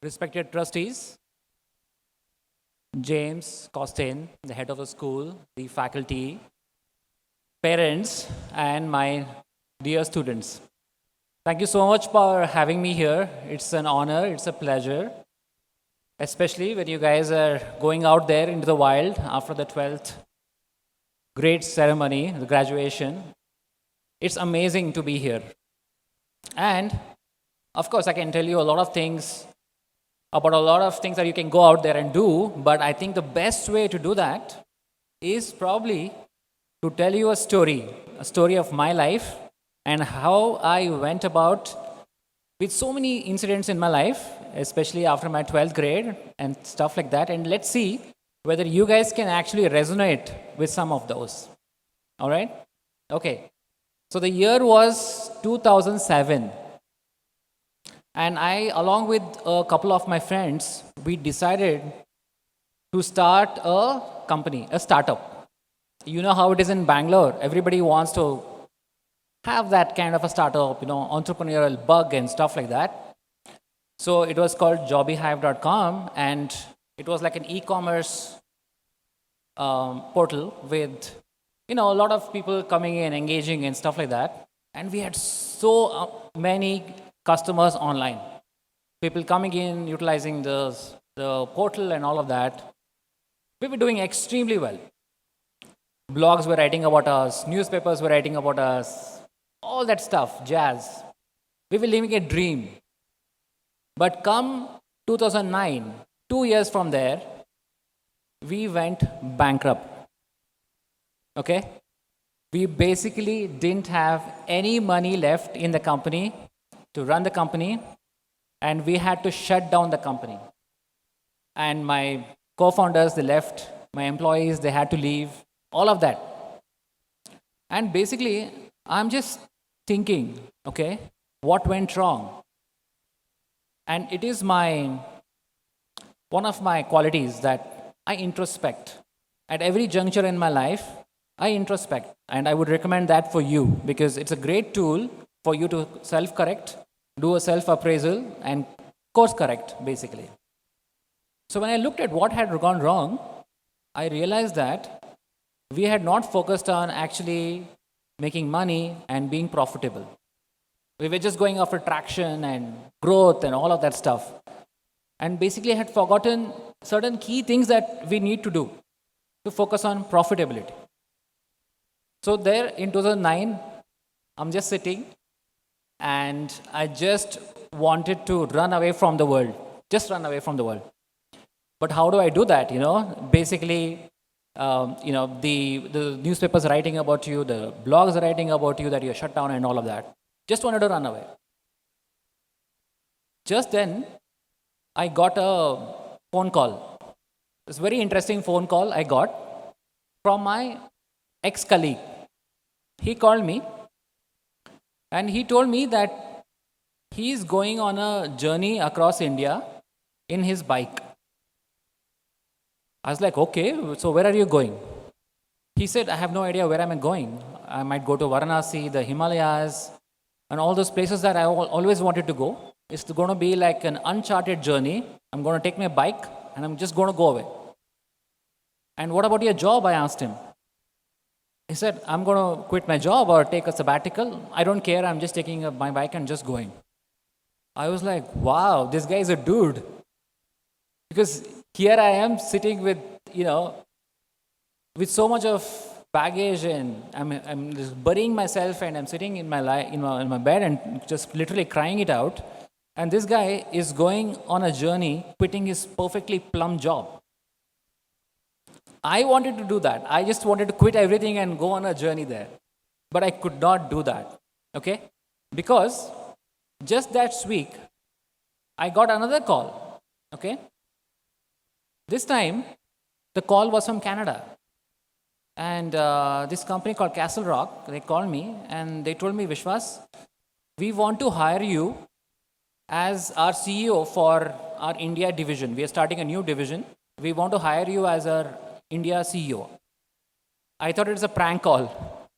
respected trustees, James Costin, the head of the school, the faculty, parents, and my dear students. Thank you so much for having me here. It's an honor, it's a pleasure, especially when you guys are going out there into the wild after the 12th grade ceremony, the graduation. It's amazing to be here. And of course, I can tell you a lot of things about a lot of things that you can go out there and do, but I think the best way to do that is probably to tell you a story of my life and how I went about with so many incidents in my life, especially after my 12th grade and stuff like that. And let's see whether you guys can actually resonate with some of those. All right? Okay. So the year was 2007. And I, along with a couple of my friends, we decided to start a company, a startup. You know how it is in Bangalore. Everybody wants to have that kind of a startup, entrepreneurial bug and stuff like that. So it was called jobbyhive.com, and it was like an e-commerce portal with, a lot of people coming in, engaging and stuff like that. And we had so many customers online, people coming in, utilizing the portal and all of that. We were doing extremely well. Blogs were writing about us, newspapers were writing about us, all that stuff, jazz. We were living a dream. But come 2009, 2 years from there, we went bankrupt. Okay? We basically didn't have any money left in the company to run the company, and we had to shut down the company. And my co-founders, they left, my employees, they had to leave, all of that. And basically, I'm just thinking, okay, what went wrong? And it is one of my qualities that I introspect. At every juncture in my life, I introspect. And I would recommend that for you because it's a great tool for you to self-correct, do a self-appraisal, and course-correct, basically. So when I looked at what had gone wrong, I realized that we had not focused on actually making money and being profitable. We were just going after traction and growth and all of that stuff. And basically had forgotten certain key things that we need to do to focus on profitability. So there in 2009, I'm just sitting and I just wanted to run away from the world. Just run away from the world. But how do I do that? Basically, the newspapers writing about you, the blogs writing about you that you're shut down and all of that. Just wanted to run away. Just then, I got a phone call. It's a very interesting phone call I got from my ex-colleague. He called me and he told me that he's going on a journey across India in his bike. I was like, okay, so where are you going? He said, I have no idea where I'm going. I might go to Varanasi, the Himalayas, and all those places that I always wanted to go. It's going to be like an uncharted journey. I'm going to take my bike and I'm just going to go away. And what about your job? I asked him. He said, I'm going to quit my job or take a sabbatical. I don't care. I'm just taking my bike and just going. I was like, wow, this guy is a dude. Because here I am sitting with, with so much of baggage, and I'm just burying myself, and I'm sitting in my bed and just literally crying it out. And this guy is going on a journey, quitting his perfectly plumb job. I wanted to do that. I just wanted to quit everything and go on a journey there. But I could not do that. Okay? Because just that week, I got another call. Okay? This time, the call was from Canada. And this company called Castle Rock, they called me and they told me, Vishwas, we want to hire you as our CEO for our India division. We are starting a new division. We want to hire you as our India CEO. I thought it was a prank call.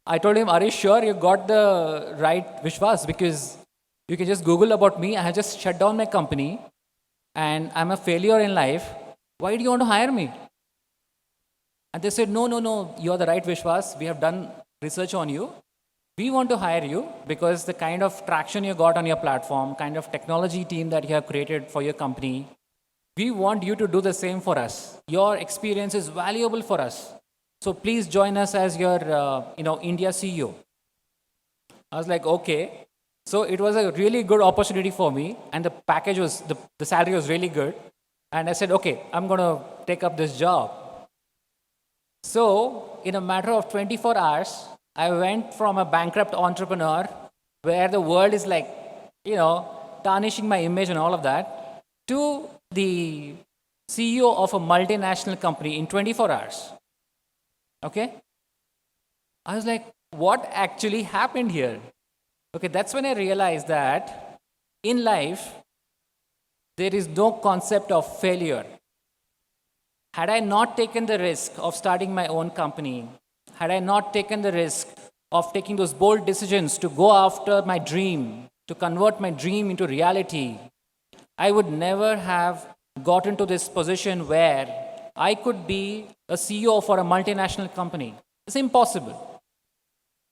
I told him, are you sure you got the right Vishwas? Because You can just Google about me. I have just shut down my company and I'm a failure in life. Why do you want to hire me? And they said, no, no, no, you're the right Vishwas. We have done research on you. We want to hire you because the kind of traction you got on your platform, kind of technology team that you have created for your company, we want you to do the same for us. Your experience is valuable for us. So please join us as your, India CEO. I was like, okay. So it was a really good opportunity for me, and the package was the salary was really good. And I said, okay, I'm going to take up this job. So in a matter of 24 hours, I went from a bankrupt entrepreneur where the world is like, tarnishing my image and all of that, to the CEO of a multinational company in 24 hours. Okay? I was like, what actually happened here? Okay, that's when I realized that in life, there is no concept of failure. Had I not taken the risk of starting my own company, had I not taken the risk of taking those bold decisions to go after my dream, to convert my dream into reality, I would never have gotten to this position where I could be a CEO for a multinational company. It's impossible.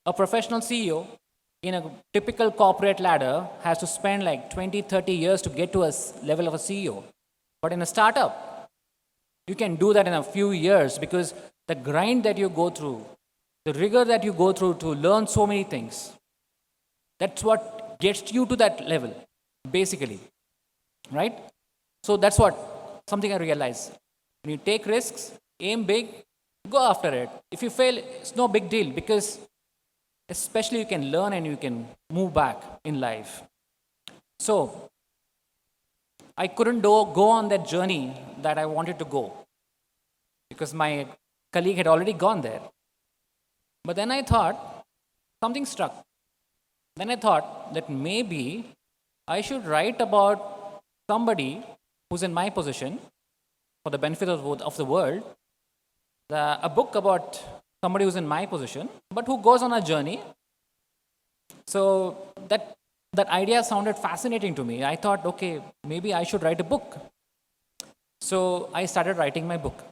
A professional CEO in a typical corporate ladder has to spend like 20, 30 years to get to a level of a CEO. But in a startup, you can do that in a few years because the grind that you go through, the rigor that you go through to learn so many things, that's what gets you to that level, basically. Right? So that's something I realized. When you take risks, aim big, go after it. If you fail, it's no big deal because especially you can learn and you can move back in life. So I couldn't go on that journey that I wanted to go because my colleague had already gone there. But then I thought, something struck. Then I thought that maybe I should write about somebody who's in my position for the benefit of the world, a book about somebody who's in my position, but who goes on a journey. So that idea sounded fascinating to me. I thought, okay, maybe I should write a book. So I started writing my book.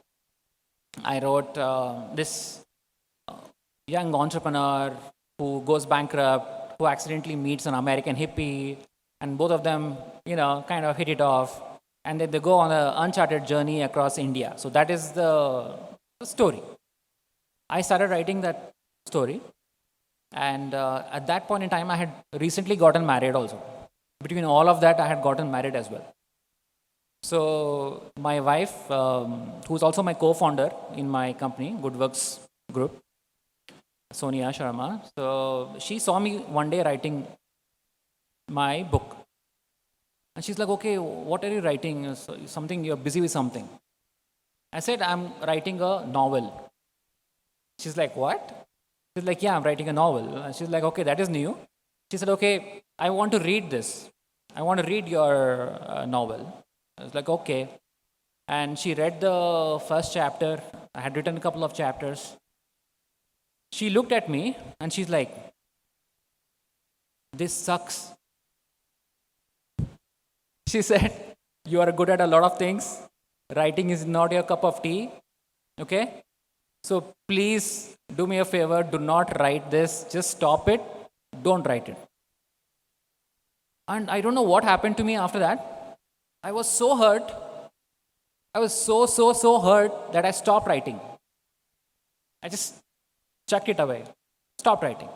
I wrote this young entrepreneur who goes bankrupt, who accidentally meets an American hippie, and both of them, kind of hit it off. And then they go on an uncharted journey across India. So that is the story. I started writing that story. And at that point in time, I had recently gotten married also. Between all of that, I had gotten married as well. So my wife, who's also my co-founder in my company, Good Works Group, Sonia Sharma. So she saw me one day writing my book. And she's like, okay, what are you writing? Something, you're busy with something. I said, I'm writing a novel. She's like, what? She's like, yeah, I'm writing a novel. And she's like, okay, that is new. She said, okay, I want to read this. I want to read your novel. I was like, okay. And she read the first chapter. I had written a couple of chapters. She looked at me and she's like, this sucks. She said, you are good at a lot of things. Writing is not your cup of tea. Okay? So please do me a favor. Do not write this. Just stop it. Don't write it. And I don't know what happened to me after that. I was so hurt. I was so hurt that I stopped writing. I just chucked it away. Stopped writing.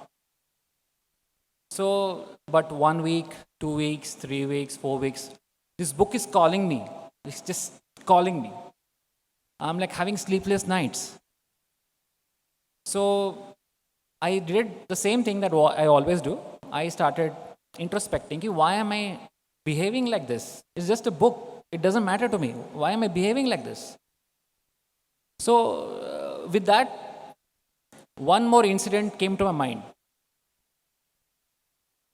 So, but 1 week, 2 weeks, 3 weeks, 4 weeks, this book is calling me. It's just calling me. I'm like having sleepless nights. So I did the same thing that I always do. I started introspecting. Why am I behaving like this? It's just a book. It doesn't matter to me. Why am I behaving like this? So with that, one more incident came to my mind.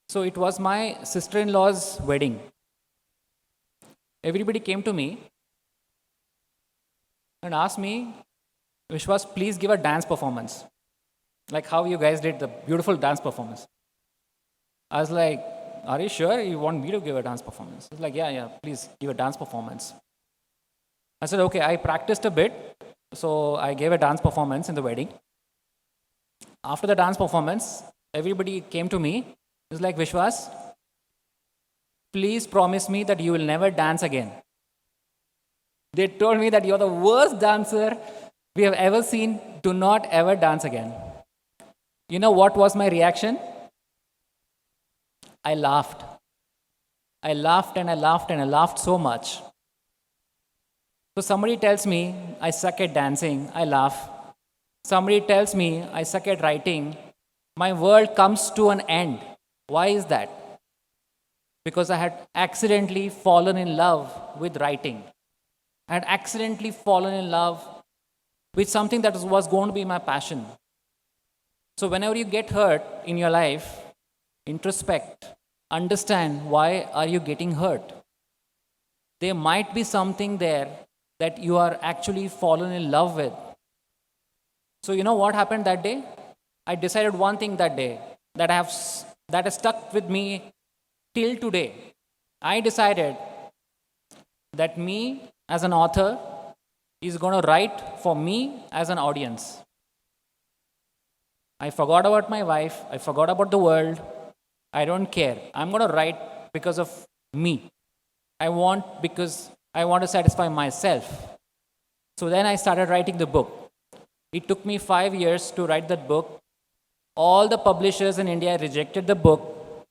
So it was my sister-in-law's wedding. Everybody came to me and asked me, Vishwas, please give a dance performance. Like how you guys did the beautiful dance performance. I was like, are you sure you want me to give a dance performance? He's like, yeah, please give a dance performance. I said, okay, I practiced a bit. So I gave a dance performance in the wedding. After the dance performance, everybody came to me. He's like, Vishwas, please promise me that you will never dance again. They told me that you're the worst dancer we have ever seen. Do not ever dance again. You know what was my reaction? I laughed. I laughed and I laughed and I laughed so much. So somebody tells me I suck at dancing, I laugh. Somebody tells me I suck at writing, my world comes to an end. Why is that? Because I had accidentally fallen in love with writing. I had accidentally fallen in love with something that was going to be my passion. So whenever you get hurt in your life, introspect, understand why are you getting hurt. There might be something there that you are actually fallen in love with. So you know what happened that day? I decided one thing that day that has stuck with me till today. I decided that me as an author is going to write for me as an audience. I forgot about my wife. I forgot about the world. I don't care. I'm going to write because of me. Because I want to satisfy myself. So then I started writing the book. It took me 5 years to write that book. All the publishers in India rejected the book.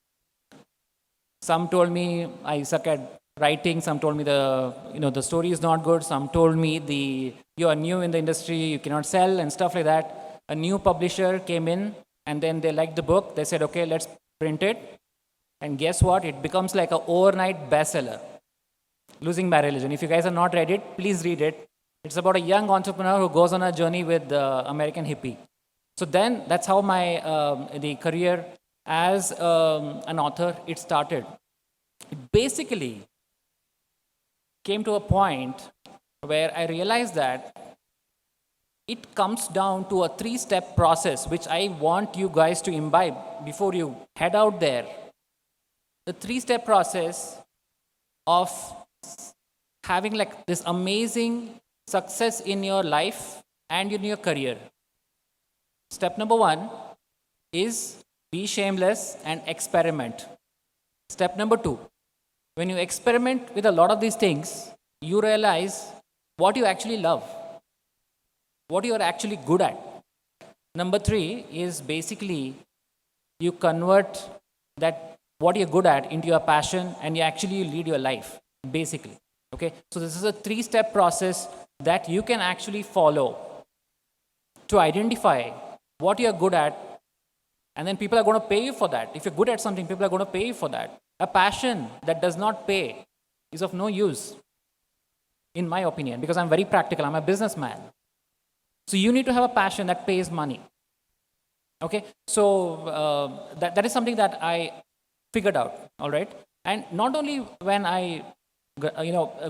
Some told me I suck at writing. Some told me the story is not good. Some told me you are new in the industry, you cannot sell and stuff like that. A new publisher came in and then they liked the book. They said, okay, let's print it. And guess what? It becomes like an overnight bestseller. Losing My Religion. If you guys have not read it, please read it. It's about a young entrepreneur who goes on a journey with the American hippie. So then that's how my the career as an author, it started. It basically came to a point where I realized that it comes down to a 3-step process, which I want you guys to imbibe before you head out there. The 3-step process of having like this amazing success in your life and in your career. Step number 1 is be shameless and experiment. Step number 2, when you experiment with a lot of these things, you realize what you actually love, what you are actually good at. Number 3 is basically you convert that what you're good at into your passion and you actually lead your life, basically. Okay, so this is a 3-step process that you can actually follow to identify what you're good at, and then people are going to pay you for that. If you're good at something, people are going to pay you for that. A passion that does not pay is of no use, in my opinion, because I'm very practical. I'm a businessman. So you need to have a passion that pays money. Okay, so that is something that I figured out, all right? And not only when I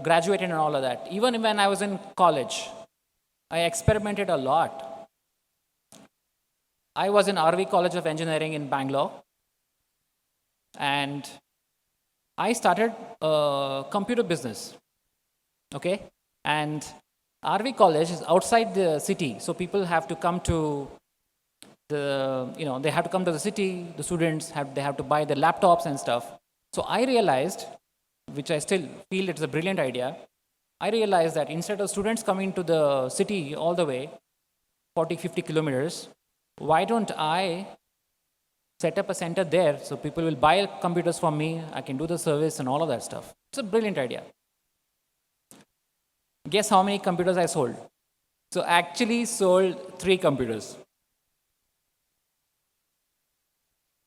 graduated and all of that, even when I was in college, I experimented a lot. I was in RV College of Engineering in Bangalore, and I started a computer business, okay? And RV College is outside the city, so people have to come to they have to come to the city, the students they have to buy their laptops and stuff. So I realized, which I still feel it's a brilliant idea, I realized that instead of students coming to the city all the way, 40, 50 kilometers, why don't I set up a center there so people will buy computers from me, I can do the service and all of that stuff. It's a brilliant idea. Guess how many computers I sold? So I actually sold 3 computers.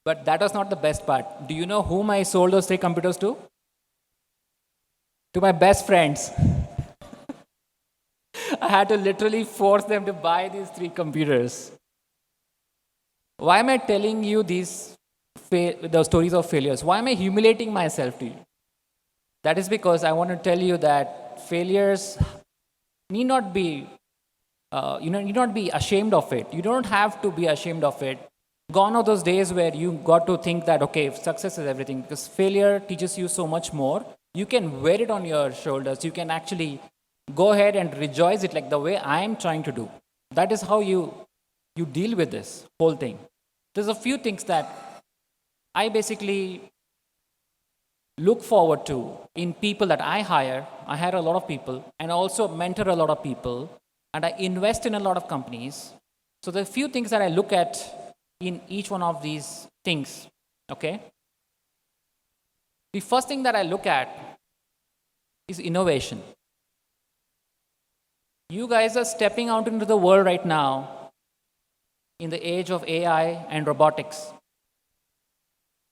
But that was not the best part. Do you know whom I sold those 3 computers to? To my best friends. I had to literally force them to buy these 3 computers. Why am I telling you the stories of failures? Why am I humiliating myself to you? That is because I want to tell you that failures need not be, you need not be ashamed of it. You don't have to be ashamed of it. Gone are those days where you got to think that, okay, success is everything, because failure teaches you so much more. You can wear it on your shoulders. You can actually go ahead and rejoice it like the way I am trying to do. That is how you deal with this whole thing. There's a few things that I basically look forward to in people that I hire. I hire a lot of people and also mentor a lot of people, and I invest in a lot of companies. So there are a few things that I look at in each one of these things. Okay? The first thing that I look at is innovation. You guys are stepping out into the world right now in the age of AI and robotics.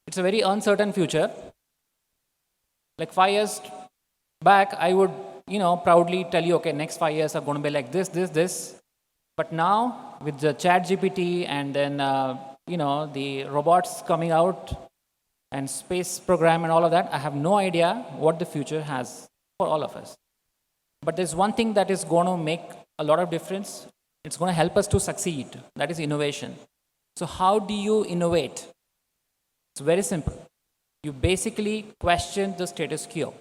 It's a very uncertain future. Like 5 years back, I would, proudly tell you, okay, next 5 years are going to be like this, this, this. But now, with the chat GPT and then, the robots coming out and space program and all of that, I have no idea what the future has for all of us. But there's one thing that is going to make a lot of difference. It's going to help us to succeed. That is innovation. So how do you innovate? It's very simple. You basically question the status quo.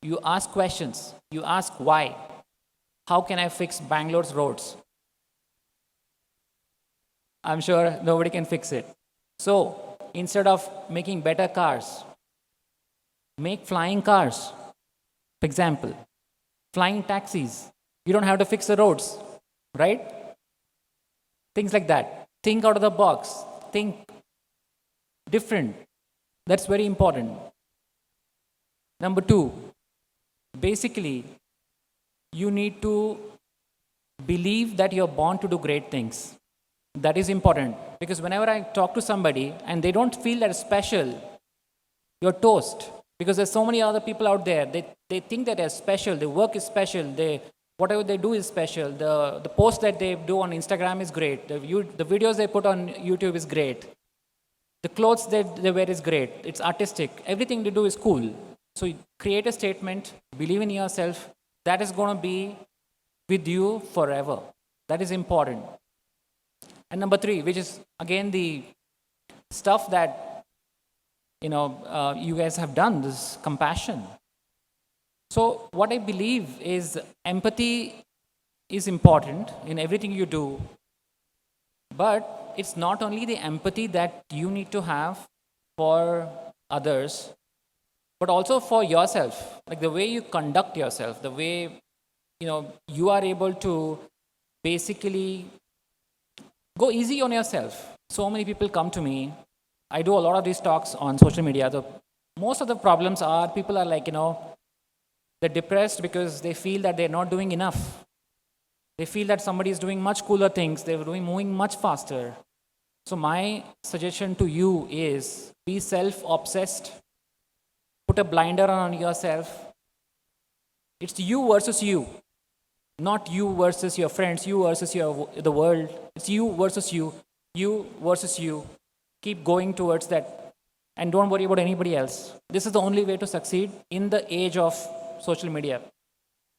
You ask questions. You ask why. How can I fix Bangalore's roads? I'm sure nobody can fix it. So instead of making better cars, make flying cars. For example, flying taxis. You don't have to fix the roads, right? Things like that. Think out of the box. Think different. That's very important. Number 2, basically, you need to believe that you're born to do great things. That is important, because whenever I talk to somebody and they don't feel that special, you're toast. Because there's so many other people out there, they think that they're special, their work is special, whatever they do is special, the post that they do on Instagram is great, the videos they put on YouTube is great, the clothes that they wear is great, it's artistic, everything they do is cool. So you create a statement, believe in yourself, that is going to be with you forever. That is important. And number 3, which is again the stuff that you guys have done, this compassion. So what I believe is empathy is important in everything you do, but it's not only the empathy that you need to have for others, but also for yourself, like the way you conduct yourself, the way you are able to basically go easy on yourself. So many people come to me. I do a lot of these talks on social media. Most of the problems are people are like, they're depressed because they feel that they're not doing enough. They feel that somebody is doing much cooler things. They're moving much faster. So my suggestion to you is be self-obsessed. Put a blinder on yourself. It's you versus you. Not you versus your friends, you versus the world. It's you versus you versus you. Keep going towards that and don't worry about anybody else. This is the only way to succeed in the age of social media.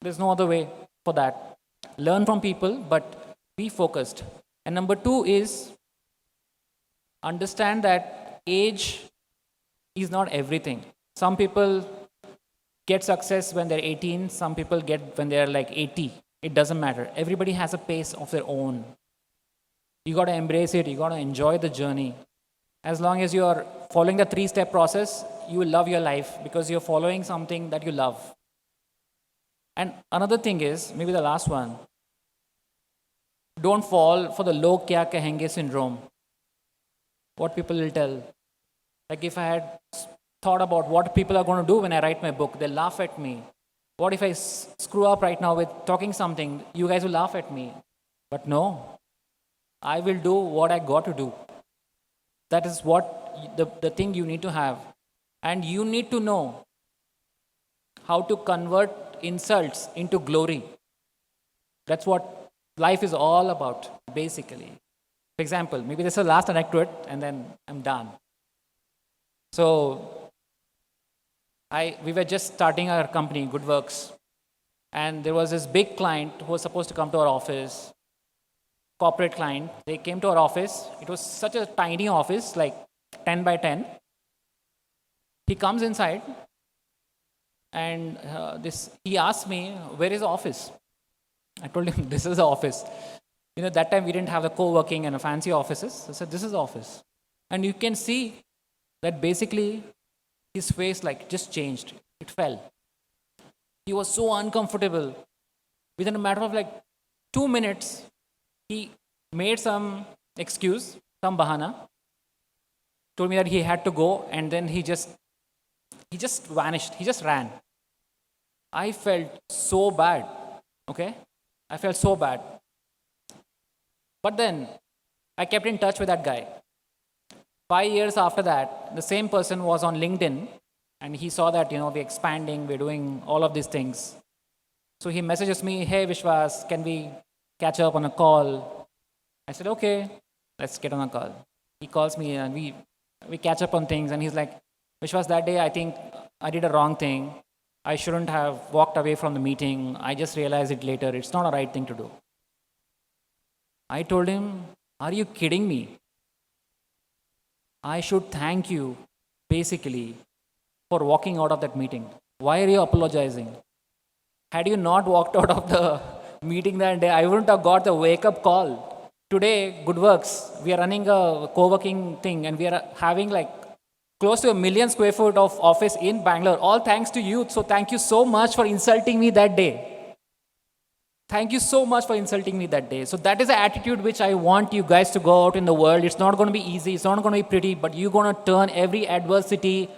There's no other way for that. Learn from people, but be focused. And number 2 is understand that age is not everything. Some people get success when they're 18, some people get when they're like 80. It doesn't matter. Everybody has a pace of their own. You got to embrace it. You got to enjoy the journey. As long as you're following the 3-step process, you will love your life because you're following something that you love. And another thing is, maybe the last one, don't fall for the log kya kahenge syndrome. What people will tell. Like if I had thought about what people are going to do when I write my book, they'll laugh at me. What if I screw up right now with talking something? You guys will laugh at me. But no, I will do what I got to do. That is what the thing you need to have. And you need to know how to convert insults into glory. That's what life is all about, basically. For example, maybe this is the last anecdote and then I'm done. So, we were just starting our company, Good Works, and there was this big client who was supposed to come to our office. corporate client. They came to our office. It was such a tiny office, like 10 by 10. He comes inside and he asked me, where is the office? I told him, this is the office. That time we didn't have the co-working and fancy offices. I said, this is the office. And you can see that basically his face like just changed. It fell. He was so uncomfortable. Within a matter of like 2 minutes, he made some excuse, some bahana, told me that he had to go, and then he just vanished. He just ran. I felt so bad. Okay? I felt so bad. But then I kept in touch with that guy. 5 years after that, the same person was on LinkedIn, and he saw that, we're expanding, we're doing all of these things. So he messages me, hey Vishwas, can we catch up on a call? I said, okay, let's get on a call. He calls me and we catch up on things, and he's like, Vishwas, that day I think I did a wrong thing. I shouldn't have walked away from the meeting. I just realized it later. It's not a right thing to do. I told him, are you kidding me? I should thank you, basically, for walking out of that meeting. Why are you apologizing? Had you not walked out of the meeting that day, I wouldn't have got the wake-up call. Today, Good Works, we are running a co-working thing, and we are having like close to 1 million square foot of office in Bangalore, all thanks to you. So thank you so much for insulting me that day. Thank you so much for insulting me that day. So that is the attitude which I want you guys to go out in the world. It's not going to be easy. It's not going to be pretty, but you're going to turn every adversity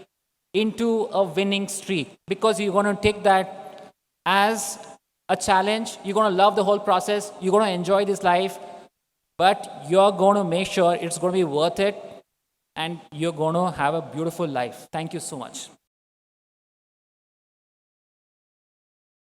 into a winning streak, because you're going to take that as a challenge. You're going to love the whole process. You're going to enjoy this life, but you're going to make sure it's going to be worth it, and you're going to have a beautiful life. Thank you so much.